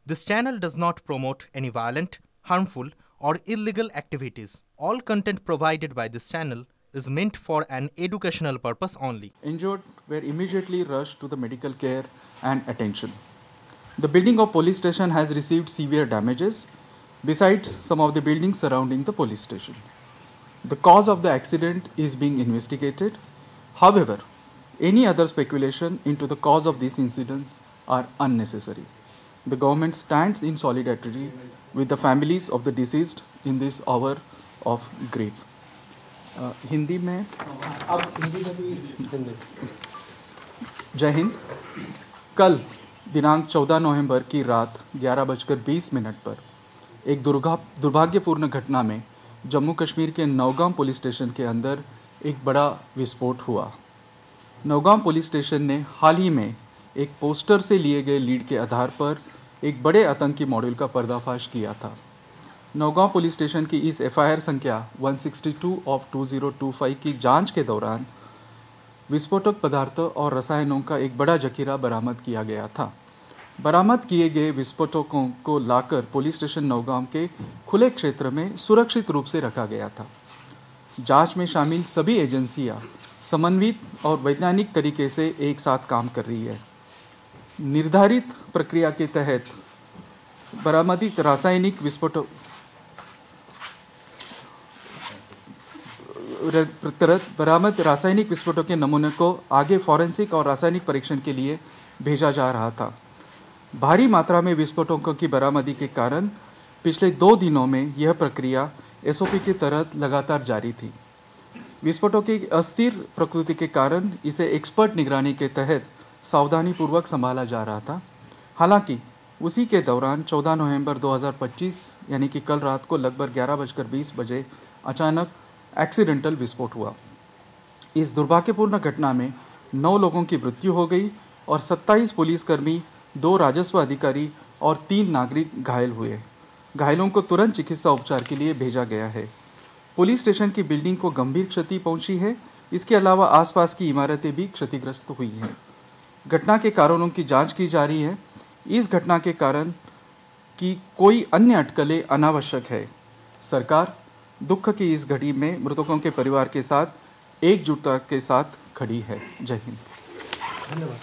This channel does not promote any violent, harmful, or illegal activities. All content provided by this channel is meant for an educational purpose only. Injured were immediately rushed to the medical care and attention. The building of police station has received severe damages, besides some of the buildings surrounding the police station. The cause of the accident is being investigated. However, any other speculation into the cause of these incidents are unnecessary. The government stands in solidarity with the families of the deceased in this hour of grief. Hindi में जय हिंद। कल दिनांक 14 नवंबर की रात 11:20 पर एक दुर्भाग्यपूर्ण घटना में जम्मू कश्मीर के नौगाम पुलिस स्टेशन के अंदर एक बड़ा विस्फोट हुआ। नौगाम पुलिस स्टेशन ने हाल ही में एक पोस्टर से लिए गए लीड के आधार पर एक बड़े आतंकी मॉड्यूल का पर्दाफाश किया था। नौगांव पुलिस स्टेशन की इस एफआईआर संख्या 162 ऑफ 2025 की जांच के दौरान विस्फोटक पदार्थों और रसायनों का एक बड़ा जखीरा बरामद किया गया था। बरामद किए गए विस्फोटकों को लाकर पुलिस स्टेशन नौगांव के खुले क्षेत्र में सुरक्षित रूप से रखा गया था। जांच में शामिल सभी एजेंसियां समन्वित और वैज्ञानिक तरीके से एक साथ काम कर रही है। निर्धारित प्रक्रिया के तहत बरामदित रासायनिक विस्फोटों के नमूने को आगे फॉरेंसिक और रासायनिक परीक्षण के लिए भेजा जा रहा था। भारी मात्रा में विस्फोटकों की बरामदी के कारण पिछले 2 दिनों में यह प्रक्रिया एसओपी के तहत लगातार जारी थी। विस्फोटों की अस्थिर प्रकृति के कारण इसे एक्सपर्ट निगरानी के तहत सावधानीपूर्वक संभाला जा रहा था। हालांकि उसी के दौरान 14 नवंबर 2025 यानी कि कल रात को लगभग 11:20 अचानक एक्सीडेंटल विस्फोट हुआ। इस दुर्भाग्यपूर्ण घटना में 9 लोगों की मृत्यु हो गई और 27 पुलिसकर्मी, 2 राजस्व अधिकारी और 3 नागरिक घायल हुए। घायलों को तुरंत चिकित्सा उपचार के लिए भेजा गया है। पुलिस स्टेशन की बिल्डिंग को गंभीर क्षति पहुंची है। इसके अलावा आसपास की इमारतें भी क्षतिग्रस्त हुई हैं। घटना के कारणों की जांच की जा रही है। इस घटना के कारण की कोई अन्य अटकलें अनावश्यक है। सरकार दुख की इस घड़ी में मृतकों के परिवार के साथ एकजुटता के साथ खड़ी है। जय हिंद। धन्यवाद।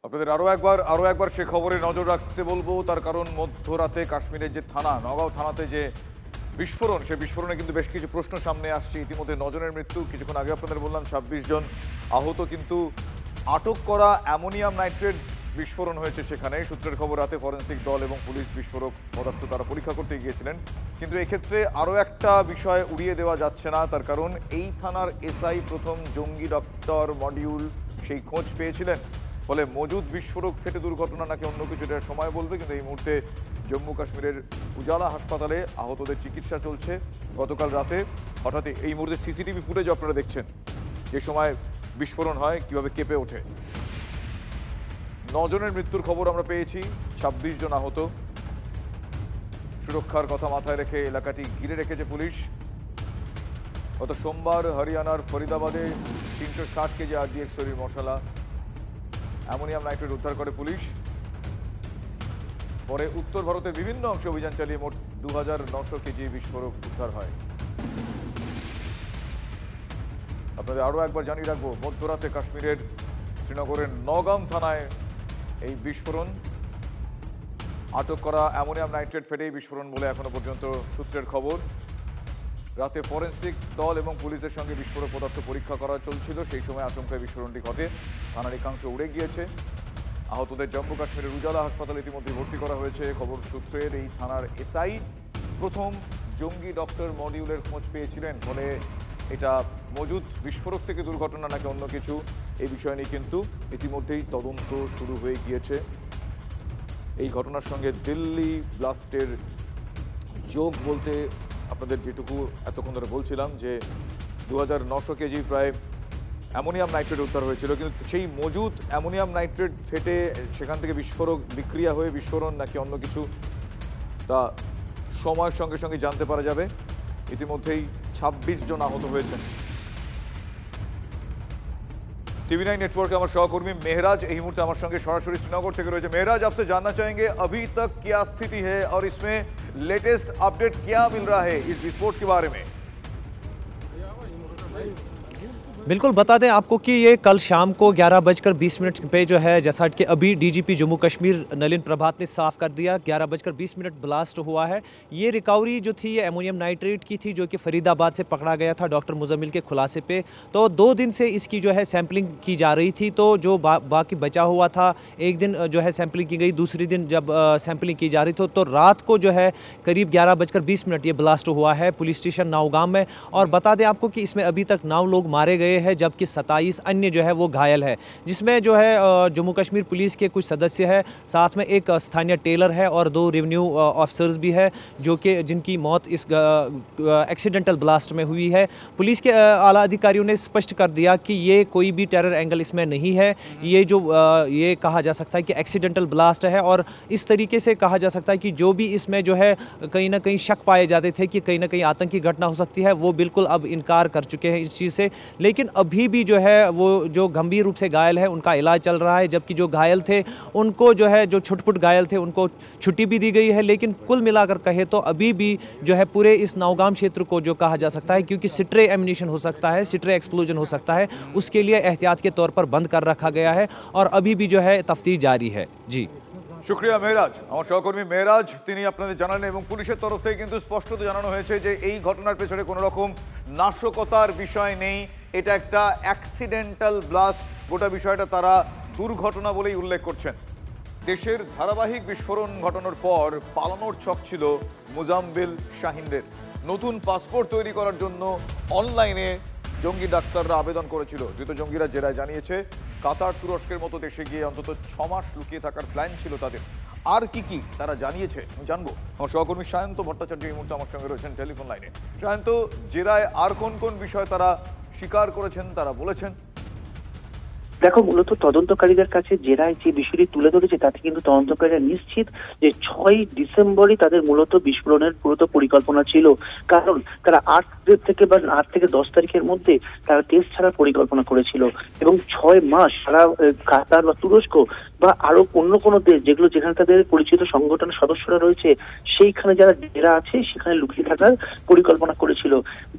আপনাদের আরও একবার সে খবরে নজর রাখতে বলবো, তার কারণ মধ্যরাতে কাশ্মীরের যে থানা নগাঁও থানাতে যে বিস্ফোরণ, সেই বিস্ফোরণে কিন্তু বেশ কিছু প্রশ্ন সামনে আসছে। ইতিমধ্যে 9 জনের মৃত্যু, কিছুক্ষণ আগে আপনাদের বললাম 26 জন আহত, কিন্তু আটক করা অ্যামোনিয়াম নাইট্রেট বিস্ফোরণ হয়েছে সেখানে। সূত্রের খবর রাতে ফরেন্সিক দল এবং পুলিশ বিস্ফোরক পদার্থ তারা পরীক্ষা করতে গিয়েছিলেন। কিন্তু এক্ষেত্রে আরও একটা বিষয় উড়িয়ে দেওয়া যাচ্ছে না, তার কারণ এই থানার এসআই প্রথম জঙ্গি ডক্টর মডিউল সেই খোঁজ পেয়েছিলেন। ফলে মজুদ বিস্ফোরক ফেটে দুর্ঘটনা নাকি অন্য কিছু, এটা সময় বলবে। কিন্তু এই মুহূর্তে জম্মু কাশ্মীরের উজালা হাসপাতালে আহতদের চিকিৎসা চলছে। গতকাল রাতে হঠাৎ এই মুহূর্তে সিসিটিভি ফুটেজ আপনারা দেখছেন, যে সময় বিস্ফোরণ হয় কীভাবে কেঁপে ওঠে। 9 জনের মৃত্যুর খবর আমরা পেয়েছি, 26 জন আহত। সুরক্ষার কথা মাথায় রেখে এলাকাটি ঘিরে রেখেছে পুলিশ। গত সোমবার হরিয়ানার ফরিদাবাদে 360 কেজি RDX তৈরির মশলা অ্যামোনিয়াম নাইট্রেট উদ্ধার করে পুলিশ। পরে উত্তর ভারতের বিভিন্ন অংশে অভিযান চালিয়ে মোট 2900 কেজি বিস্ফোরক উদ্ধার হয়। আপনাদের আরও একবার জানিয়ে রাখবো, মধ্যরাতে কাশ্মীরের শ্রীনগরের নগাম থানায় এই বিস্ফোরণ। আটক করা অ্যামোনিয়াম নাইট্রেট ফেটেই বিস্ফোরণ বলে এখনো পর্যন্ত সূত্রের খবর। রাতে ফরেন্সিক দল এবং পুলিশের সঙ্গে বিস্ফোরক পদার্থ পরীক্ষা করা চলছিল, সেই সময় আচমকা বিস্ফোরণটি ঘটে। থানার একাংশ উড়ে গিয়েছে। আহতদের জম্মু কাশ্মীরের উজালা হাসপাতালে ইতিমধ্যে ভর্তি করা হয়েছে। খবর সূত্রের এই থানার এসআই প্রথম জঙ্গি ডক্টর মডিউলের খোঁজ পেয়েছিলেন। ফলে এটা মজুদ বিস্ফোরক থেকে দুর্ঘটনা নাকি অন্য কিছু, এই বিষয় নিয়ে কিন্তু ইতিমধ্যেই তদন্ত শুরু হয়ে গিয়েছে। এই ঘটনার সঙ্গে দিল্লি ব্লাস্টের যোগ বলতে আপনাদের যেটুকু এতক্ষণ ধরে বলছিলাম, যে 2900 কেজি প্রায় অ্যামোনিয়াম নাইট্রেট উদ্ধার হয়েছিল, কিন্তু সেই মজুদ অ্যামোনিয়াম নাইট্রেট ফেটে সেখান থেকে বিস্ফোরক বিক্রিয়া হয়ে বিস্ফোরণ নাকি অন্য কিছু, তা সময়ের সঙ্গে সঙ্গে জানতে পারা যাবে। ইতিমধ্যেই 26 জন আহত হয়েছেন। टीवी9 नेटवर्क हमारे सहकर्मी मेहराज यही मुहूर्ते हमारे संगे सरासरि श्रीनगर থেকে রয়েছে। मेहराज, आपसे जानना चाहेंगे अभी तक क्या स्थिति है और इसमें लेटेस्ट अपडेट क्या मिल रहा है इस विस्फोट के बारे में? बिल्कुल बता दें आपको कि ये कल शाम को 11:20 पे जो है, जैसा कि अभी डीजीपी जम्मू कश्मीर नलिन प्रभात ने साफ कर दिया, 11:20 ब्लास्ट हुआ है। ये रिकवरी जो थी ये एमोनियम नाइट्रेट की थी, जो कि फरीदाबाद से पकड़ा गया था डॉक्टर मुजम्मिल के खुलासे पे। तो 2 दिन से इसकी जो है सैम्पलिंग की जा रही थी। तो जो बाकी बचा हुआ था, एक दिन जो है सैम्पलिंग की गई, दूसरी दिन जब सैम्पलिंग की जा रही थी तो रात को जो है करीब 11:20 ये ब्लास्ट हुआ है पुलिस स्टेशन नावगाम में। और बता दें आपको कि इसमें अभी तक 9 लोग मारे गए है, जबकि 27 अन्य जो है वो घायल है, जिसमें जो है जम्मू कश्मीर पुलिस के कुछ सदस्य है, साथ में एक स्थानीय टेलर है और 2 रेवेन्यू ऑफिसर्स भी है, जो कि जिनकी मौत इस एक्सीडेंटल ब्लास्ट में हुई है। पुलिस के आला अधिकारियों ने स्पष्ट कर दिया कि ये कोई भी टेरर एंगल इसमें नहीं है। ये जो ये कहा जा सकता है कि एक्सीडेंटल ब्लास्ट है, और इस तरीके से कहा जा सकता है कि जो भी इसमें जो है कहीं ना कहीं शक पाए जाते थे कि कहीं ना कहीं आतंकी घटना हो सकती है, वो बिल्कुल अब इनकार कर चुके हैं इस चीज़ से। लेकिन अभी भी जो है वो जो गंभीर रूप से घायल है उनका इलाज चल रहा है, जबकि जो घायल थे उनको जो है, जो छुटपुट घायल थे उनको छुट्टी भी दी गई है। लेकिन कुल मिलाकर कहे तो अभी भी जो है पूरे इस नावगाम क्षेत्र को जो कहा जा सकता है, क्योंकि सिट्रे एमिनेशन हो सकता है, सिट्रे एक्सप्लोजन हो सकता है, उसके लिए एहतियात के तौर पर बंद कर रखा गया है और अभी भी जो है तफ्तीश जारी है। जी शुक्रिया मेहराज। আমার সহকর্মী মেহরাজ তিনি আপনাদের জানালেন, এবং পুলিশের তরফ থেকে কিন্তু স্পষ্টত জানানো হয়েছে যে এই ঘটনার পেছনে কোনো রকম নাশকতার বিষয় নেই, এটা একটা অ্যাক্সিডেন্টাল ব্লাস্ট। গোটা বিষয়টা তারা দুর্ঘটনা বলেই উল্লেখ করছেন। দেশের ধারাবাহিক বিস্ফোরণ ঘটানোর পর পালানোর ছক ছিল মুজাম্মিল শাহিনদের। নতুন পাসপোর্ট তৈরি করার জন্য অনলাইনে জঙ্গি ডাক্তাররা আবেদন করেছিল। ধৃত জঙ্গিরা জেরায় জানিয়েছে কাতার, তুরস্কের মতো দেশে গিয়ে অন্তত 6 মাস লুকিয়ে থাকার প্ল্যান ছিল তাদের। আর কি তারা জানিয়েছে আমি জানবো। আমার সহকর্মী সায়ন্ত ভট্টাচার্য এই মুহূর্তে আমার সঙ্গে রয়েছেন টেলিফোন লাইনে। সায়ন্ত, জেরায় আর কোন বিষয় তারা স্বীকার করেছেন, তারা বলেছেন? দেখো, মূলত তদন্তকারীদের কাছে জেরায় যে বিষয়টি তুলে ধরেছে তাতে কিন্তু তদন্তকারীরা নিশ্চিত যে 6 ডিসেম্বরই তাদের মূলত বিস্ফোরণের পুরো পরিকল্পনা ছিল। কারণ তারা 8 থেকে 10 তারিখের মধ্যে তারা দেশ ছাড়ার পরিকল্পনা করেছিল, এবং 6 মাস সারা কাতার বা তুরস্ক বা আরো অন্য কোনো দেশ যেখানে তাদের পরিচিত সংগঠনের সদস্যরা রয়েছে, সেইখানে যারা জেরা আছে সেখানে লুকিয়ে থাকার পরিকল্পনা করেছিল।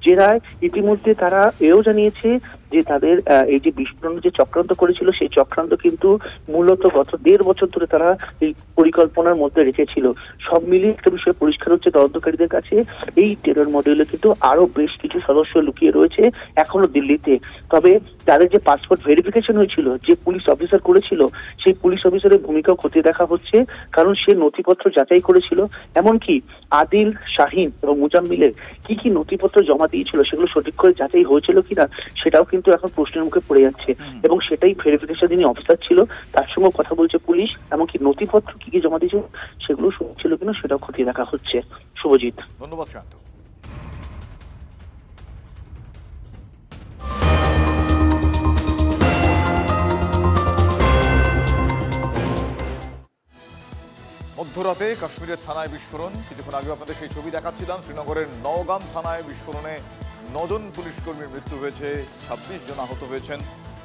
জেরায় ইতিমধ্যে তারা এও জানিয়েছে যে তাদের এই যে বিস্ফোরণের যে চক্রান্ত করেছিল সেই চক্রান্ত কিন্তু মূলত গত 1.5 বছর ধরে তারা এই পরিকল্পনার মধ্যে রেখেছিল। সব মিলিয়ে একটা বিষয় পরিষ্কার হচ্ছে তদন্তকারীদের কাছে, এই টেরর মডিউলে কিন্তু আরো বেশ কিছু সদস্য লুকিয়ে রয়েছে এখনো দিল্লিতে। তবে তাদের যে পাসপোর্ট ভেরিফিকেশন হয়েছিল, যে পুলিশ অফিসার করেছিল, সেই পুলিশ অফিসারের ভূমিকাও খতিয়ে দেখা হচ্ছে, কারণ সে নথিপত্র যাচাই করেছিল। এমনকি আদিল, শাহিন এবং মুজাম্মিলের কি নথিপত্র জমা দিয়েছিল সেগুলো সঠিক করে যাচাই হয়েছিল কিনা সেটাও কিন্তু এখন প্রশ্নের মুখে পড়ে যাচ্ছে, এবং সেটাই ভেরিফিকেশন যিনি অফিসার ছিল তার সঙ্গে কথা বলছে পুলিশ। এমনকি নথিপত্র কি জমা দিয়েছিল সেগুলো ছিল কিনা সেটাও খতিয়ে দেখা হচ্ছে। শুভজিৎ, ধন্যবাদ শান্ত। মধ্যরাতে কাশ্মীরের থানায় বিস্ফোরণ। কিছুক্ষণ আগে আপনাদের সেই ছবি দেখাচ্ছিলাম। শ্রীনগরের নওগাম থানায় বিস্ফোরণে 9 জন পুলিশ কর্মীর মৃত্যু হয়েছে, 26 জন আহত হয়েছেন।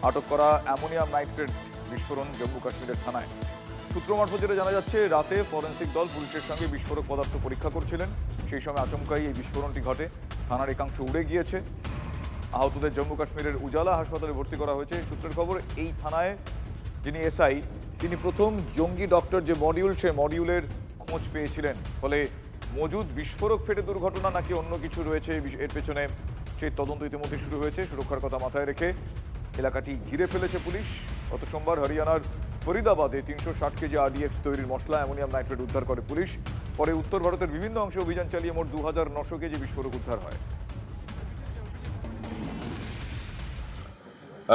আটক করা অ্যামোনিয়াম নাইট্রেট বিস্ফোরণ জম্মু কাশ্মীরের থানায়। সূত্র মারফত যেটা জানা যাচ্ছে, রাতে ফরেন্সিক দল পুলিশের সঙ্গে বিস্ফোরক পদার্থ পরীক্ষা করছিলেন, সেই সময় আচমকাই এই বিস্ফোরণটি ঘটে। থানার একাংশ উড়ে গিয়েছে। আহতদের জম্মু কাশ্মীরের উজালা হাসপাতালে ভর্তি করা হয়েছে। সূত্রের খবর, এই থানায় যিনি এসআই তিনি প্রথম জঙ্গি ডক্টর যে মডিউল, সে মডিউলের খোঁজ পেয়েছিলেন। ফলে মজুদ বিস্ফোরক ফেটে দুর্ঘটনা নাকি অন্য কিছু রয়েছে এর পেছনে সেই তদন্ত ইতিমধ্যে শুরু হয়েছে। সুরক্ষার কথা মাথায় রেখে এলাকাটি ঘিরে ফেলেছে পুলিশ। গত সোমবার হরিয়ানার ফরিদাবাদে 360 কেজি RDX তৈরির মশলা অ্যামোনিয়াম নাইট্রেট উদ্ধার করে পুলিশ। পরে উত্তর ভারতের বিভিন্ন অংশে অভিযান চালিয়ে মোট 2900 কেজি বিস্ফোরক উদ্ধার হয়।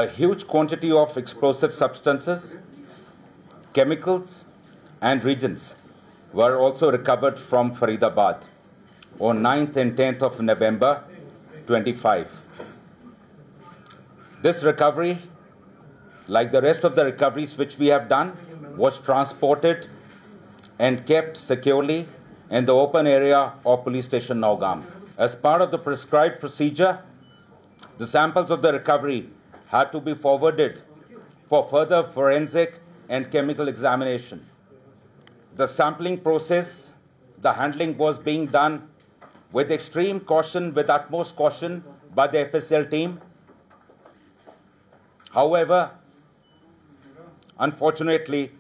A huge quantity of explosive substances, chemicals and reagents were also recovered from Faridabad on 9th and 10th of November 25. This recovery, like the rest of the recoveries which we have done, was transported and kept securely in the open area of Police Station Naugam. As part of the prescribed procedure, the samples of the recovery had to be forwarded for further forensic and chemical examination. The sampling process, the handling was being done with extreme caution, with utmost caution by the FSL team. However, unfortunately,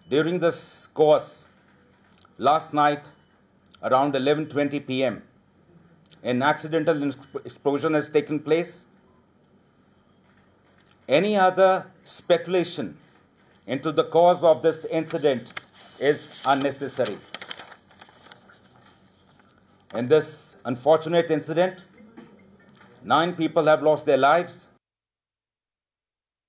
during this course, last night around 11:20 p.m., an accidental explosion has taken place. Any other speculation into the cause of this incident is unnecessary. In this unfortunate incident, 9 people have lost their lives.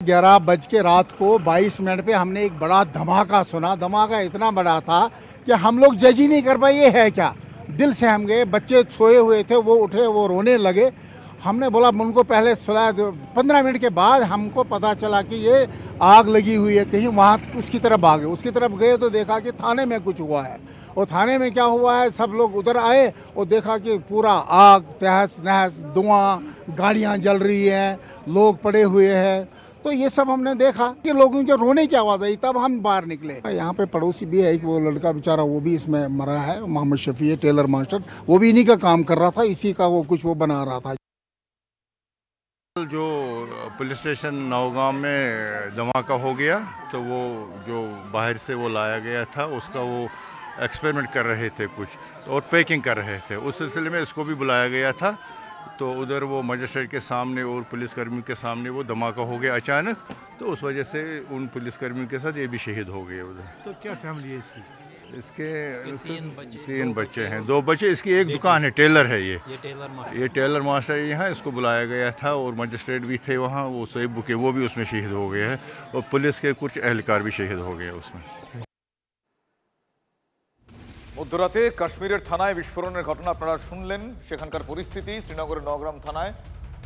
11 बज के रात को 22 minute पे हमने एक बड़ा धमाका सुना। धमाका इतना बड़ा था कि हम लोग जज ही नहीं कर पाए ये है क्या। दिल से हम गए, बच्चे सोए हुए थे, वो उठे, वो रोने लगे। हमने बोला उनको पहले सुलाया। 15 मिनट के बाद हमको पता चला कि ये आग लगी हुई है कहीं, वहाँ उसकी तरफ भागे। उसकी तरफ गए तो देखा कि थाने में कुछ हुआ है। और थाने में क्या हुआ है, सब लोग उधर आए और देखा कि पूरा आग, तहस नहस, धुआं, गाड़ियाँ जल रही हैं, लोग पड़े हुए हैं। तो ये सब हमने देखा कि लोगों के रोने की आवाज़ आई, तब हम बाहर निकले। यहाँ पे पड़ोसी भी है, एक वो लड़का बेचारा, वो भी इसमें मरा है, मोहम्मद शफी है, टेलर मास्टर, वो भी इन्हीं का काम कर रहा था, इसी का वो कुछ वो बना रहा था। जो पुलिस स्टेशन नौगाम में धमाका हो गया तो वो जो बाहर से वो लाया गया था उसका वो एक्सपेरिमेंट कर रहे थे कुछ और पैकिंग कर रहे थे। उस सिलसिले में इसको भी बुलाया गया था। तो उधर वो मजिस्ट्रेट के सामने और पुलिसकर्मियों के सामने वो धमाका हो गया अचानक। तो उस वजह से उन पुलिसकर्मियों के साथ ये भी शहीद हो गए उधर। तो क्या फैमिली है इसके 3 बच्चे हैं, 2 बच्चे। इसकी एक दुकान है, टेलर है ये टेलर मास्टर यहाँ। इसको बुलाया गया था और मजिस्ट्रेट भी थे वहाँ, वो सैबू के, वो भी उसमें शहीद हो गए हैं और पुलिस के कुछ एहलकार भी शहीद हो गए उसमें। মধ্যরাতে কাশ্মীরের থানায় বিস্ফোরণের ঘটনা আপনারা শুনলেন। সেখানকার পরিস্থিতি, শ্রীনগরের নওগ্রাম থানায়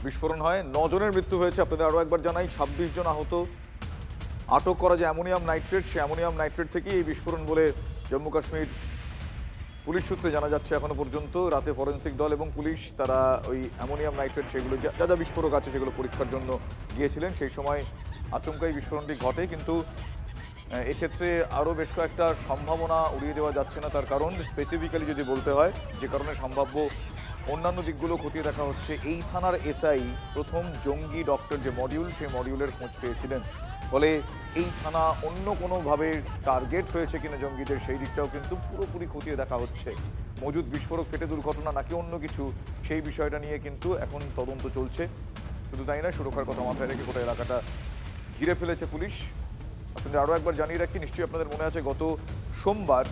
বিস্ফোরণ হয়, 9 জনের মৃত্যু হয়েছে। আপনাদের আরও একবার জানাই, 26 জন আহত। আটক করা যে অ্যামোনিয়াম নাইট্রেট, সেই অ্যামোনিয়াম নাইট্রেট থেকেই এই বিস্ফোরণ বলে জম্মু কাশ্মীর পুলিশ সূত্রে জানা যাচ্ছে। এখনো পর্যন্ত রাতে ফরেন্সিক দল এবং পুলিশ তারা ওই অ্যামোনিয়াম নাইট্রেট, সেগুলো যা যা বিস্ফোরক আছে সেগুলো পরীক্ষার জন্য গিয়েছিলেন। সেই সময় আচমকাই বিস্ফোরণটি ঘটে। কিন্তু এক্ষেত্রে আরও বেশ কয়েকটা সম্ভাবনা উড়িয়ে দেওয়া যাচ্ছে না। তার কারণ স্পেসিফিক্যালি যদি বলতে হয়, যে কারণে সম্ভাব্য অন্যান্য দিকগুলো খতিয়ে দেখা হচ্ছে। এই থানার এসআই প্রথম জঙ্গি ডক্টর যে মডিউল, সেই মডিউলের খোঁজ পেয়েছিলেন। ফলে এই থানা অন্য কোনোভাবে টার্গেট হয়েছে কিনা জঙ্গিদের, সেই দিকটাও কিন্তু পুরোপুরি খতিয়ে দেখা হচ্ছে। মজুদ বিস্ফোরক ফেটে দুর্ঘটনা নাকি অন্য কিছু, সেই বিষয়টা নিয়ে কিন্তু এখন তদন্ত চলছে। শুধু তাই না, সুরক্ষার কথা মাথায় রেখে গোটা এলাকাটা ঘিরে ফেলেছে পুলিশ। আপনাদের আরও একবার জানিয়ে রাখি, নিশ্চয়ই আপনাদের মনে আছে গত সোমবার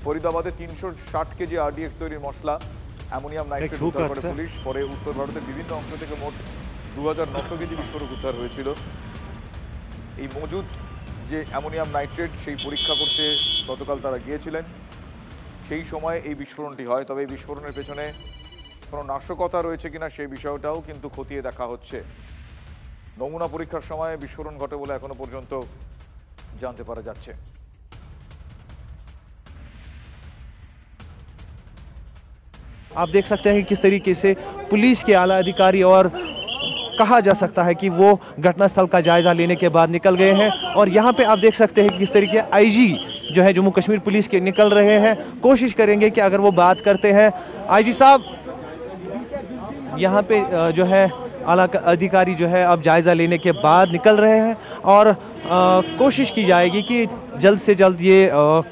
ফরিদাবাদে 360 কেজি RDX তৈরির মশলা অ্যামোনিয়াম নাইট্রেট উদ্ধার করে পুলিশ। পরে উত্তর ভারতের বিভিন্ন অংশ থেকে মোট 2900 কেজি বিস্ফোরক উদ্ধার হয়েছিল। এই মজুদ যে অ্যামোনিয়াম নাইট্রেট, সেই পরীক্ষা করতে গতকাল তারা গিয়েছিলেন। সেই সময় এই বিস্ফোরণটি হয়। তবে এই বিস্ফোরণের পেছনে কোনো নাশকতা রয়েছে কিনা সেই বিষয়টাও কিন্তু খতিয়ে দেখা হচ্ছে। নমুনা পরীক্ষার সময় বিস্ফোরণ ঘটে বলে এখনো পর্যন্ত जानते पारा जाच्छे। आप देख सकते हैं कि किस तरीके से पुलिस के आला अधिकारी, और कहा जा सकता है कि वो घटनास्थल का जायजा लेने के बाद निकल गए हैं। और यहाँ पे आप देख सकते हैं कि किस तरीके आईजी जो है जम्मू कश्मीर पुलिस के निकल रहे हैं। कोशिश करेंगे कि अगर वो बात करते हैं, आईजी साहब यहाँ पे जो है आला अधिकारी जो है अब जायज़ा लेने के बाद निकल रहे हैं। और कोशिश की जाएगी कि जल्द से जल्द ये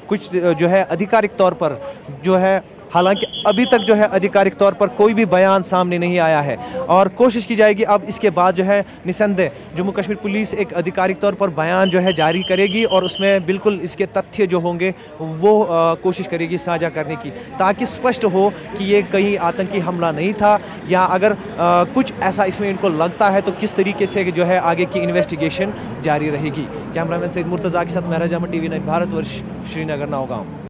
कुछ जो है आधिकारिक तौर पर जो है, हालांकि अभी तक जो है आधिकारिक तौर पर कोई भी बयान सामने नहीं आया है। और कोशिश की जाएगी अब इसके बाद जो है निसंदेह जम्मू कश्मीर पुलिस एक आधिकारिक तौर पर बयान जो है जारी करेगी और उसमें बिल्कुल इसके तथ्य जो होंगे वो कोशिश करेगी साझा करने की, ताकि स्पष्ट हो कि ये कहीं आतंकी हमला नहीं था, या अगर कुछ ऐसा इसमें इनको लगता है तो किस तरीके से जो है आगे की इन्वेस्टिगेशन जारी रहेगी। कैमरामैन सईद मुर्तज़ा के साथ महराज अहमद, TV9 भारतवर्ष, श्रीनगर, नौगांव।